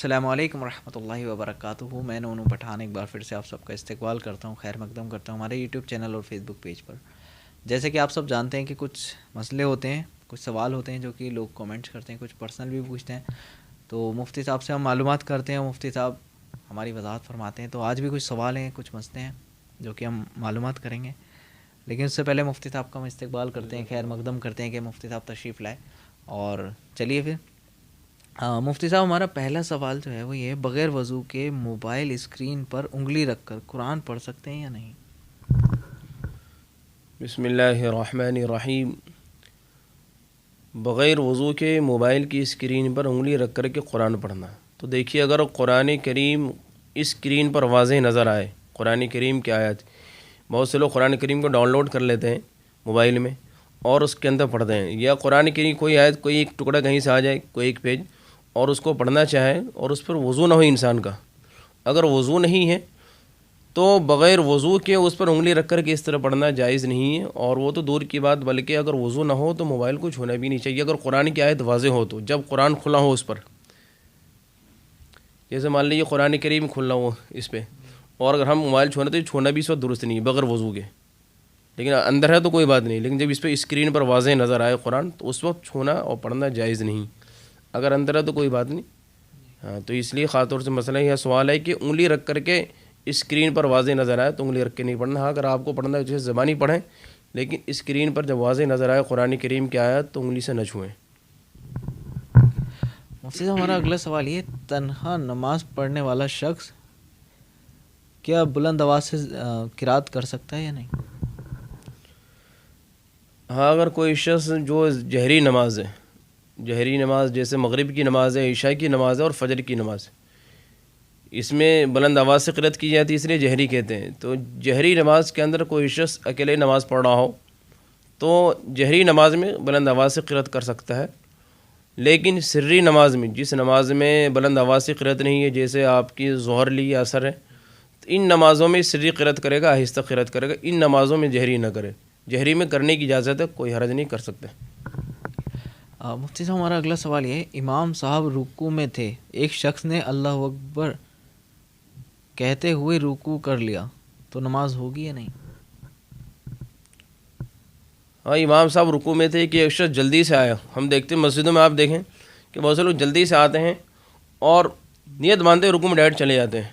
السلام علیکم ورحمۃ اللہ وبرکاتہ. میں نونو پٹھان ایک بار پھر سے آپ سب کا استقبال کرتا ہوں, خیر مقدم کرتا ہوں ہمارے یوٹیوب چینل اور فیس بک پیج پر. جیسے کہ آپ سب جانتے ہیں کہ کچھ مسئلے ہوتے ہیں, کچھ سوال ہوتے ہیں جو کہ لوگ کامنٹس کرتے ہیں, کچھ پرسنل بھی پوچھتے ہیں, تو مفتی صاحب سے ہم معلومات کرتے ہیں, مفتی صاحب ہماری وضاحت فرماتے ہیں. تو آج بھی کچھ سوال ہیں, کچھ مسئلے ہیں جو کہ ہم معلومات کریں گے, لیکن اس سے پہلے مفتی صاحب کا ہم استقبال کرتے ہیں, خیر مقدم کرتے ہیں کہ مفتی صاحب تشریف لائے. اور چلیے پھر مفتی صاحب, ہمارا پہلا سوال جو ہے وہ یہ, بغیر وضو کے موبائل اسکرین پر انگلی رکھ کر قرآن پڑھ سکتے ہیں یا نہیں؟ بسم اللہ الرحمن الرحیم. بغیر وضو کے موبائل کی اسکرین پر انگلی رکھ کر کے قرآن پڑھنا, تو دیکھیے اگر قرآن کریم اسکرین پر واضح نظر آئے, قرآن کریم کی آیت, بہت سے لوگ قرآن کریم کو ڈاؤن لوڈ کر لیتے ہیں موبائل میں اور اس کے اندر پڑھتے ہیں, یا قرآن کریم کوئی آیت, کوئی ایک ٹکڑا کہیں سے آ جائے, کوئی ایک پیج, اور اس کو پڑھنا چاہے اور اس پر وضو نہ ہو انسان کا, اگر وضو نہیں ہے تو بغیر وضو کے اس پر انگلی رکھ کر کے اس طرح پڑھنا جائز نہیں ہے. اور وہ تو دور کی بات, بلکہ اگر وضو نہ ہو تو موبائل کو چھونا بھی نہیں چاہیے. اگر قرآن کی آیت واضح ہو تو, جب قرآن کھلا ہو اس پر, جیسے مان لیجیے قرآن کریم کھلا ہو اس پہ, اور اگر ہم موبائل چھونا تو چھونا بھی اس وقت درست نہیں بغیر وضو کے, لیکن اندر ہے تو کوئی بات نہیں, لیکن جب اس پہ اسکرین پر واضح نظر آئے قرآن تو اس وقت چھونا اور پڑھنا جائز نہیں. اگر اندر ہے تو کوئی بات نہیں. ہاں, تو اس لیے خاص طور سے مسئلہ یہ سوال ہے کہ انگلی رکھ کر کے اسکرین پر واضح نظر آئے تو انگلی رکھ کے نہیں پڑھنا. ہاں, اگر آپ کو پڑھنا ہے جیسے زبانی پڑھیں, لیکن اسکرین پر جب واضح نظر آئے قرآن کریم کی آیت تو انگلی سے نہ چھوئیں. مفتی صاحب, ہمارا اگلا سوال یہ, تنہا نماز پڑھنے والا شخص کیا بلند آواز سے قرات کر سکتا ہے یا نہیں؟ ہاں, اگر کوئی شخص جو جہری نماز ہے, جہری نماز جیسے مغرب کی نماز ہے, عشاء کی نماز ہے اور فجر کی نماز, اس میں بلند آواز سے قرات کی جاتی ہے, اس لیے جہری کہتے ہیں. تو جہری نماز کے اندر کوئی شخص اکیلے نماز پڑھ رہا ہو تو جہری نماز میں بلند آواز سے قرات کر سکتا ہے. لیکن سری نماز میں, جس نماز میں بلند آواز سے قرات نہیں ہے, جیسے آپ کی ظہر لی یا عصر ہے, تو ان نمازوں میں سری قرات کرے گا, آہستہ قرات کرے گا. ان نمازوں میں جہری نہ کرے. جہری میں کرنے کی اجازت ہے, کوئی حرج نہیں, کر سکتے. مفتی صاحب, ہمارا اگلا سوال یہ, امام صاحب رکوع میں تھے, ایک شخص نے اللہ اکبر کہتے ہوئے رکوع کر لیا, تو نماز ہوگی یا نہیں؟ ہاں, امام صاحب رکوع میں تھے کہ ایک شخص جلدی سے آیا. ہم دیکھتے ہیں مسجدوں میں, آپ دیکھیں کہ بہت سے لوگ جلدی سے آتے ہیں اور نیت باندھتے رکوع میں ڈائریکٹ چلے جاتے ہیں,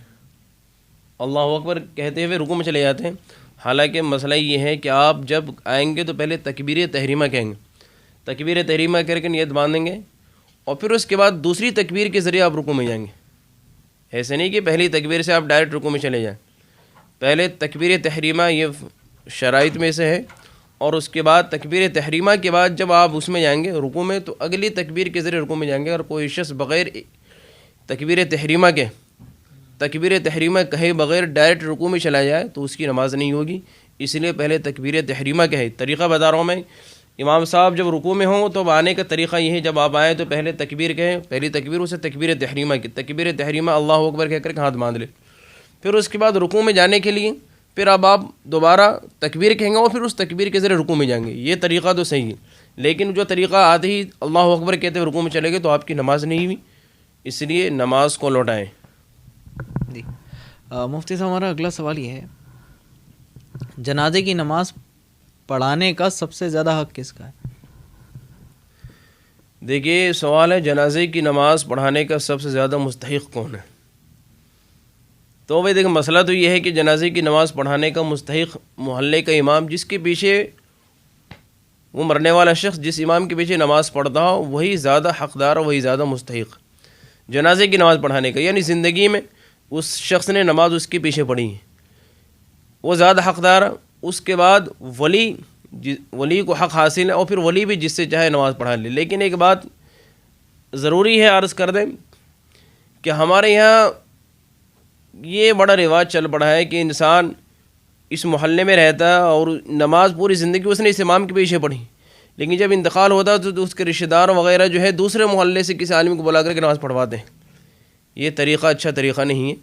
اللہ اکبر کہتے ہوئے رکوع میں چلے جاتے ہیں. حالانکہ مسئلہ یہ ہے کہ آپ جب آئیں گے تو پہلے تکبیر تحریمہ کہیں گے, تکبیر تحریمہ کر کے نیت باندھیں گے, اور پھر اس کے بعد دوسری تکبیر کے ذریعے آپ رکوع میں جائیں گے. ایسے نہیں کہ پہلی تکبیر سے آپ ڈائریکٹ رکوع میں چلے جائیں. پہلے تکبیر تحریمہ یہ شرائط میں سے ہے, اور اس کے بعد تکبیر تحریمہ کے بعد جب آپ اس میں جائیں گے رکوع میں, تو اگلی تکبیر کے ذریعے رکوع میں جائیں گے. اگر کوئی شخص بغیر تکبیر تحریمہ کہے بغیر ڈائریکٹ رکوع میں چلا جائے تو اس کی نماز نہیں ہوگی. اس لیے پہلے تکبیر تحریمہ کہے. طریقہ بتا رہا ہوں میں, امام صاحب جب رکوع میں ہوں تو آنے کا طریقہ یہ ہے, جب آپ آئیں تو پہلے تکبیر کہیں, پہلی تکبیر اسے تکبیر تحریمہ کی, تکبیر تحریمہ اللہ اکبر کہہ کر کے ہاتھ باندھ لے. پھر اس کے بعد رکوع میں جانے کے لیے پھر اب آپ دوبارہ تکبیر کہیں گے اور پھر اس تکبیر کے ذریعے رکوع میں جائیں گے. یہ طریقہ تو صحیح ہے, لیکن جو طریقہ آتے ہی اللہ اکبر کہتے ہوئے رکوع میں چلے گئے تو آپ کی نماز نہیں ہوئی. اس لیے نماز کو لوٹائیں. جی مفتی صاحب, ہمارا اگلا سوال یہ ہے, جنازے کی نماز پڑھانے کا سب سے زیادہ حق کس کا ہے؟ دیکھیے سوال ہے, جنازے کی نماز پڑھانے کا سب سے زیادہ مستحق کون ہے؟ تو بھائی دیکھیں, مسئلہ تو یہ ہے کہ جنازے کی نماز پڑھانے کا مستحق محلے کا امام, جس کے پیچھے وہ مرنے والا شخص جس امام کے پیچھے نماز پڑھتا ہو وہی زیادہ حقدار, وہی زیادہ مستحق جنازے کی نماز پڑھانے کا. یعنی زندگی میں اس شخص نے نماز اس کے پیچھے پڑھی ہے, وہ زیادہ حقدار. اس کے بعد ولی کو حق حاصل ہے, اور پھر ولی بھی جس سے چاہے نماز پڑھا لے. لیکن ایک بات ضروری ہے عرض کر دیں کہ ہمارے یہاں یہ بڑا رواج چل پڑا ہے کہ انسان اس محلے میں رہتا ہے اور نماز پوری زندگی اس نے اس امام کے پیچھے پڑھی, لیکن جب انتقال ہوتا ہے تو اس کے رشتہ دار وغیرہ جو ہے دوسرے محلے سے کسی عالم کو بلا کر کے نماز پڑھواتے ہیں. یہ طریقہ اچھا طریقہ نہیں ہے.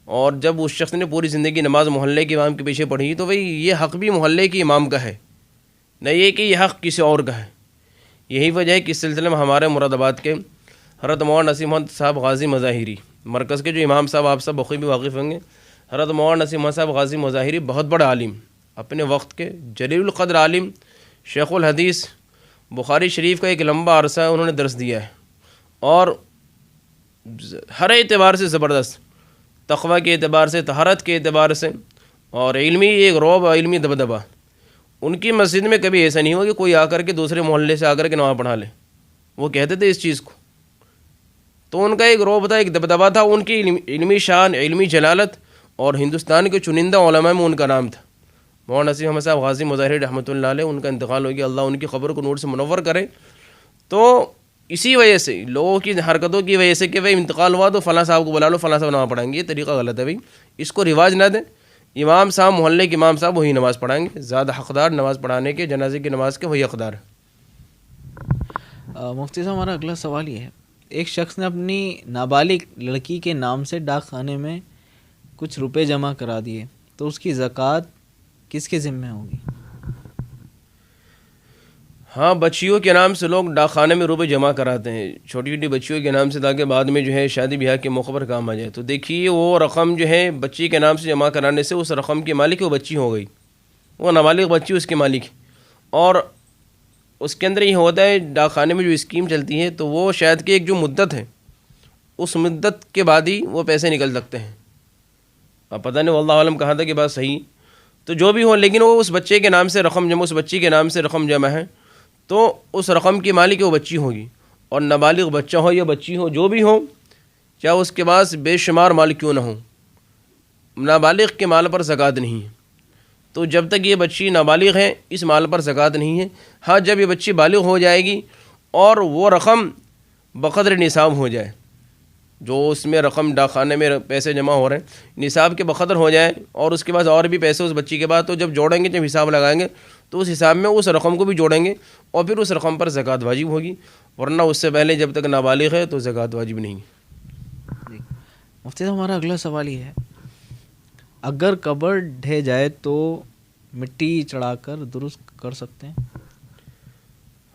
اور جب اس شخص نے پوری زندگی نماز محلے کے امام کے پیچھے پڑھی تو بھئی یہ حق بھی محلے کے امام کا ہے, نہ یہ کہ یہ حق کسی اور کا ہے. یہی وجہ ہے کہ اس سلسلے میں ہمارے مراد آباد کے حضرت مولانا نصیر محمد صاحب غازی مظاہری، مرکز کے جو امام صاحب آپ سب بخوبی واقف ہوں گے، حضرت مولانا نصیر محمد صاحب غازی مظاہری بہت بڑا عالم، اپنے وقت کے جلیل القدر عالم، شیخ الحدیث، بخاری شریف کا ایک لمبا عرصہ انہوں نے درس دیا ہے، اور ہر اعتبار سے زبردست، تقوی کے اعتبار سے، طہارت کے اعتبار سے، اور علمی ایک رعب، علمی دبدبہ۔ ان کی مسجد میں کبھی ایسا نہیں ہوا کہ کوئی آ کر کے دوسرے محلے سے آ کر کے نماز پڑھا لے، وہ کہتے تھے اس چیز کو۔ تو ان کا ایک رعب تھا، ایک دبدبہ تھا، ان کی علمی شان، علمی جلالت، اور ہندوستان کے چنندہ علماء میں ان کا نام تھا۔ مولانا نصیر محمد صاحب غازی مظاہری رحمۃ اللہ علیہ، ان کا انتقال ہو گیا، اللہ ان کی قبر کو نور سے منور کرے۔ تو اسی وجہ سے لوگوں کی حرکتوں کی وجہ سے کہ بھائی انتقال ہوا تو فلاں صاحب کو بلا لو، فلاں صاحب نماز پڑھائیں گے، یہ طریقہ غلط ہے بھائی، اس کو رواج نہ دیں۔ امام صاحب، محلے کے امام صاحب وہی نماز پڑھائیں گے، زیادہ حقدار نماز پڑھانے کے، جنازے کی نماز کے وہی حقدار ہے۔ مفتی صاحب ہمارا اگلا سوال یہ ہے، ایک شخص نے اپنی نابالغ لڑکی کے نام سے ڈاک خانے میں کچھ روپے جمع کرا دیے، تو اس کی زکوٰۃ کس کے ذمہ ہوگی؟ ہاں، بچیوں کے نام سے لوگ ڈاک خانے میں روپے جمع کراتے ہیں، چھوٹی چھوٹی بچیوں کے نام سے، تاکہ بعد میں جو ہے شادی بیاہ کے موقع پر کام آ جائے۔ تو دیکھیے، وہ رقم جو ہے بچی کے نام سے جمع کرانے سے اس رقم کی مالک وہ بچی ہو گئی، وہ نابالغ بچی اس کی مالک ہے۔ اور اس کے اندر یہ ہوتا ہے، ڈاک خانے میں جو اسکیم چلتی ہے، تو وہ شاید کہ ایک جو مدت ہے، اس مدت کے بعد ہی وہ پیسے نکل سکتے ہیں۔ اب پتہ نہیں واللہ عالم کہا تھا کہ بات صحیح، تو جو بھی ہو، لیکن وہ اس بچے کے نام سے رقم جمع، اس بچی کے نام سے رقم جمع ہے، تو اس رقم کی مالک وہ بچی ہوگی۔ اور نابالغ بچہ ہو یا بچی ہو، جو بھی ہو، چاہے اس کے پاس بے شمار مال کیوں نہ ہو، نابالغ کے مال پر زکوٰۃ نہیں ہے۔ تو جب تک یہ بچی نابالغ ہے، اس مال پر زکوٰۃ نہیں ہے۔ ہاں، جب یہ بچی بالغ ہو جائے گی اور وہ رقم بقدر نصاب ہو جائے، جو اس میں رقم ڈاک خانے میں پیسے جمع ہو رہے ہیں نصاب کے بقدر ہو جائے، اور اس کے بعد اور بھی پیسے اس بچی کے بعد، تو جب جوڑیں گے، جب حساب لگائیں گے، تو اس حساب میں اس رقم کو بھی جوڑیں گے، اور پھر اس رقم پر زکوٰۃ واجب ہوگی، ورنہ اس سے پہلے جب تک نابالغ ہے تو زکوٰۃ واجب نہیں ہے۔ مفتی صاحب ہمارا اگلا سوال یہ ہے، اگر قبر ڈھہ جائے تو مٹی چڑھا کر درست کر سکتے ہیں؟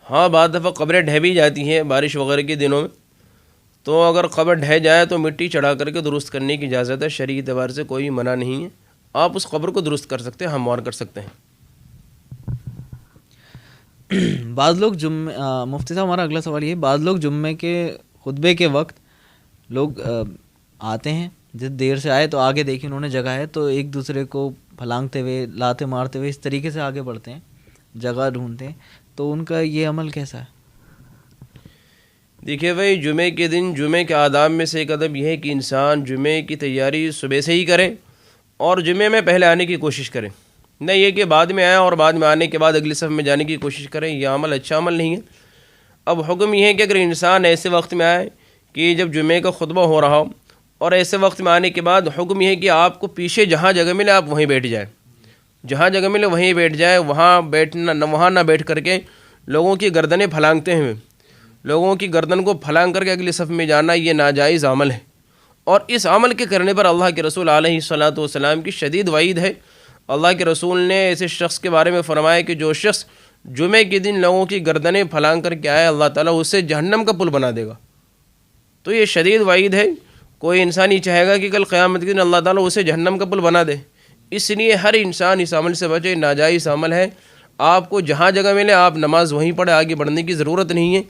ہاں، بعض دفعہ قبریں ڈھہ بھی جاتی ہیں بارش وغیرہ کے دنوں میں، تو اگر قبر ڈھہ جائے تو مٹی چڑھا کر کے درست کرنے کی اجازت ہے، شرعی اعتبار سے کوئی منع نہیں ہے، آپ اس قبر کو درست کر سکتے ہیں، ہموار کر سکتے ہیں۔ بعض لوگ مفتی صاحب ہمارا اگلا سوال یہ ہے، بعض لوگ جمعے کے خطبے کے وقت لوگ آتے ہیں، جس دیر سے آئے تو آگے دیکھیں انہوں نے جگہ ہے، تو ایک دوسرے کو پھلانگتے ہوئے، لاتے مارتے ہوئے اس طریقے سے آگے بڑھتے ہیں، جگہ ڈھونڈتے ہیں، تو ان کا یہ عمل کیسا ہے؟ دیکھیے بھائی، جمعے کے دن جمعے کے آداب میں سے ایک ادب یہ ہے کہ انسان جمعے کی تیاری صبح سے ہی کرے، اور جمعے میں پہلے آنے کی کوشش کرے، نہ یہ کہ بعد میں آئے اور بعد میں آنے کے بعد اگلی صف میں جانے کی کوشش کریں، یہ عمل اچھا عمل نہیں ہے۔ اب حکم یہ ہے کہ اگر انسان ایسے وقت میں آئے کہ جب جمعے کا خطبہ ہو رہا ہو، اور ایسے وقت میں آنے کے بعد حکم یہ ہے کہ آپ کو پیچھے جہاں جگہ ملے آپ وہیں بیٹھ جائیں، جہاں جگہ ملے وہیں بیٹھ جائے، وہاں نہ بیٹھ کر کے لوگوں کی گردنیں پھلانگتے ہوئے، لوگوں کی گردن کو پھلانگ کر کے اگلی صف میں جانا، یہ ناجائز عمل ہے، اور اس عمل کے کرنے پر اللہ کے رسول علیہ الصلاۃ والسلام کی شدید وعید ہے۔ اللہ کے رسول نے ایسے شخص کے بارے میں فرمایا کہ جو شخص جمعے کے دن لوگوں کی گردنیں پھلانگ کر کے آئے، اللہ تعالیٰ اسے جہنم کا پل بنا دے گا۔ تو یہ شدید وعید ہے، کوئی انسان ہی چاہے گا کہ کل قیامت کے دن اللہ تعالیٰ اسے جہنم کا پل بنا دے، اس لیے ہر انسان اس عمل سے بچے، ناجائز عمل ہے۔ آپ کو جہاں جگہ ملے آپ نماز وہیں پڑھے، آگے بڑھنے کی ضرورت نہیں ہے،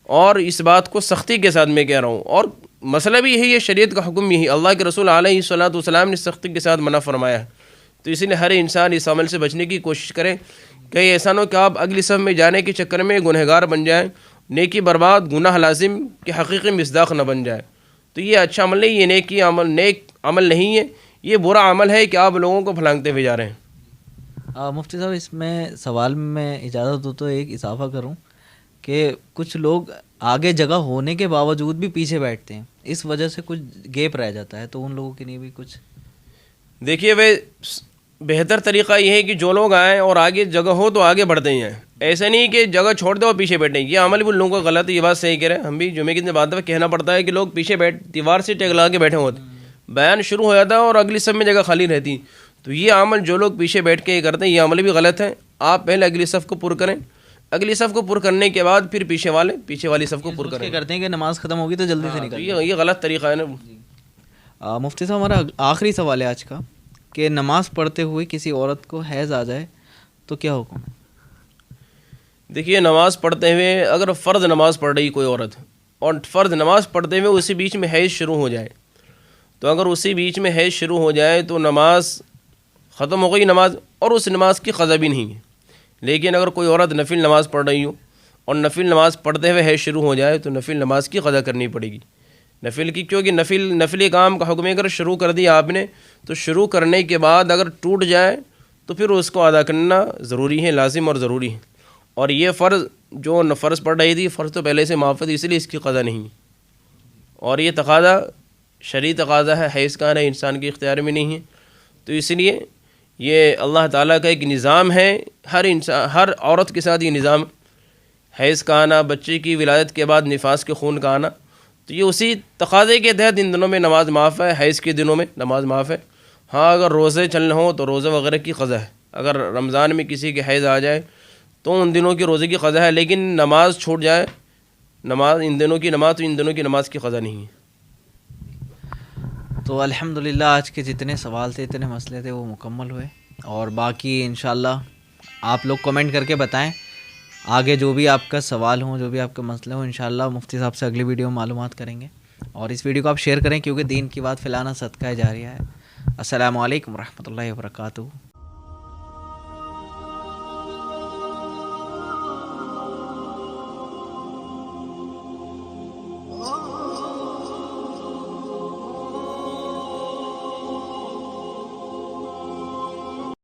اور اس بات کو سختی کے ساتھ میں کہہ رہا ہوں، اور مسئلہ بھی یہی ہے، شریعت کا حکم یہی، اللہ کے رسول علیہ الصلاۃ والسلام نے سختی کے ساتھ منع فرمایا ہے، تو اس لیے ہر انسان اس عمل سے بچنے کی کوشش کرے، کہیں ایسا نہ ہو کہ آپ اگلی صف میں جانے کے چکر میں گنہگار بن جائیں، نیکی برباد، گناہ لازم کے حقیقی مصداق نہ بن جائے۔ تو یہ اچھا عمل نہیں، یہ نیک عمل نہیں ہے، یہ برا عمل ہے کہ آپ لوگوں کو پھلانگتے ہوئے جا رہے ہیں۔ مفتی صاحب اس میں سوال میں اجازت ہو تو ایک اضافہ کروں کہ کچھ لوگ آگے جگہ ہونے کے باوجود بھی پیچھے بیٹھتے ہیں، اس وجہ سے کچھ گیپ رہ جاتا ہے، تو ان لوگوں کے لیے بھی کچھ؟ دیکھیے بھائی، بہتر طریقہ یہ ہے کہ جو لوگ آئیں اور آگے جگہ ہو تو آگے بڑھتے ہی ہیں، ایسا نہیں کہ جگہ چھوڑ دو اور پیچھے بیٹھیں، یہ عمل بھی ان لوگوں کا غلط ہے، یہ بات صحیح کہہ رہے ہیں، ہم بھی جمعے کی دن بعد کہنا پڑتا ہے کہ لوگ پیچھے دیوار سے ٹیک لگا کے بیٹھے ہوتے، بیان شروع ہو جاتا ہے اور اگلی صف میں جگہ خالی رہتی، تو یہ عمل جو لوگ پیچھے بیٹھ کے یہ کرتے ہیں یہ عمل بھی غلط ہے۔ آپ پہلے اگلی صف کو پر کریں، اگلی صف کو پر کرنے کے بعد پھر پیچھے والی صف کو پر کیا کریں. کرتے ہیں کہ نماز ختم ہوگی تو جلدی سے تو نکل. یہ غلط طریقہ ہے نا. مفتی صاحب ہمارا آخری سوال ہے آج کا کہ نماز پڑھتے ہوئے کسی عورت کو حیض آ جائے تو کیا حکم ہے؟ دیکھیے نماز پڑھتے ہوئے اگر فرض نماز پڑھ رہی کوئی عورت اور فرض نماز پڑھتے ہوئے اسی بیچ میں حیض شروع ہو جائے, تو اگر اسی بیچ میں حیض شروع ہو جائے تو نماز ختم ہو گئی نماز, اور اس نماز کی قضا بھی نہیں ہے. لیکن اگر کوئی عورت نفل نماز پڑھ رہی ہو اور نفل نماز پڑھتے ہوئے حیض شروع ہو جائے تو نفل نماز کی قضا کرنی پڑے گی. نفل کی, کیونکہ نفلی کام کا حکم ہے, اگر شروع کر دیا آپ نے تو شروع کرنے کے بعد اگر ٹوٹ جائے تو پھر اس کو ادا کرنا ضروری ہے, لازم اور ضروری ہے. اور یہ فرض جو فرض پڑھ رہی تھی, فرض تو پہلے سے معاف ہے, اس لیے اس کی قضا نہیں ہے. اور یہ تقاضا شرعی تقاضا ہے, حیض کا آنا انسان کے اختیار میں نہیں ہے. تو اس لیے یہ اللہ تعالیٰ کا ایک نظام ہے, ہر عورت کے ساتھ یہ نظام, حیض کا آنا, بچے کی ولادت کے بعد نفاس کے خون کا آنا, تو یہ اسی تقاضے کے تحت ان دنوں میں نماز معاف ہے, حیض کے دنوں میں نماز معاف ہے. ہاں اگر روزے چلنے ہوں تو روزے وغیرہ کی قضا ہے. اگر رمضان میں کسی کے حیض آ جائے تو ان دنوں کی روزے کی قضا ہے, لیکن نماز چھوٹ جائے, نماز ان دنوں کی نماز, تو ان دنوں کی نماز کی قضا نہیں ہے. تو الحمدللہ آج کے جتنے سوال تھے, اتنے مسئلے تھے, وہ مکمل ہوئے. اور باقی انشاءاللہ آپ لوگ کمنٹ کر کے بتائیں آگے جو بھی آپ کا سوال ہوں, جو بھی آپ کا مسئلہ ہو, انشاءاللہ مفتی صاحب سے اگلی ویڈیو میں معلومات کریں گے. اور اس ویڈیو کو آپ شیئر کریں کیونکہ دین کی بات پھیلانا صدقہ جاریہ ہے. السلام علیکم ورحمۃ اللہ وبرکاتہ.